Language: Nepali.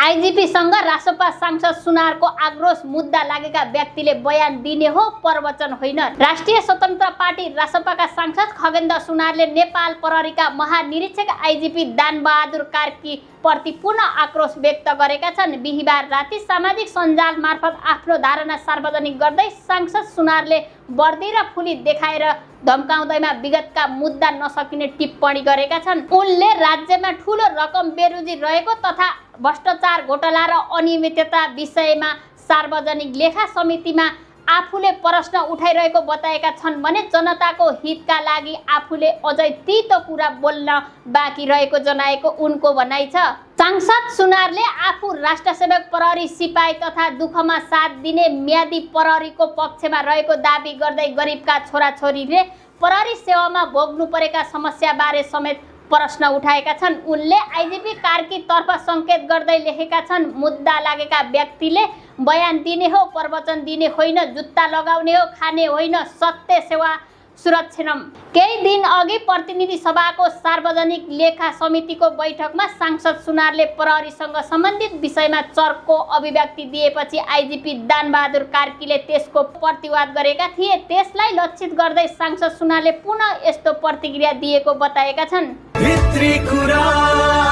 आइजिपीसँग रासपा सांसद सुनारको आक्रोश मुद्दा लागेका व्यक्तिले बयान दिने हो, प्रवचन होइन। राष्ट्रिय स्वतन्त्र पार्टी रासपाका सांसद खगेन्द्र सुनारले नेपाल प्रहरीका महानिरीक्षक आइजिपी दानबहादुर कार्की प्रति पुनः आक्रोश व्यक्त गरेका छन्। बिहिबार राति सामाजिक सञ्जाल मार्फत आफ्नो धारणा सार्वजनिक गर्दै सांसद सुनारले वर्दी र फुली देखाएर धम्काउँदैमा विगतका मुद्दा नसकिने टिप्पणी गरेका छन्। उनले राज्यमा ठूलो रकम बेरुजी रहेको तथा भ्रष्टाचार, घोटाला र अनियमितता विषयमा सार्वजनिक लेखा समितिमा आफूले प्रश्न उठाइरहेको बताएका छन् भने जनताको हितका लागि आफूले अझै तीतो कुरा बोल्न बाँकी रहेको जनाएको उनको भनाइ छ। सांसद सुनारले आफू राष्ट्रसेवक प्रहरी सिपाही तथा दुःखमा साथ दिने म्यादी प्रहरीको पक्षमा रहेको दाबी गर्दै गरिबका छोराछोरीले प्रहरी सेवामा भोग्नु परेका समस्याबारे समेत प्रश्न उठाएका छन्। उनले आइजिपी कार्की तर्फ संकेत गर्दै लेखेका छन्, मुद्दा लागेका व्यक्तिले बयान दिने हो, प्रवचन दिने होइन, जुत्ता लगाउने हो, खाने होइन, सत्य सेवा सुरक्षणम। केही दिन अघि प्रतिनिधि सभाको सार्वजनिक लेखा समितिको बैठकमा सांसद सुनारले प्रहरीसँग सम्बन्धित विषयमा चर्को अभिव्यक्ति दिएपछि आइजिपी दानबहादुर कार्कीले त्यसको प्रतिवाद गरेका थिए। त्यसलाई लक्षित गर्दै सांसद सुनारले पुनः यस्तो प्रतिक्रिया दिएको बताएका छन्।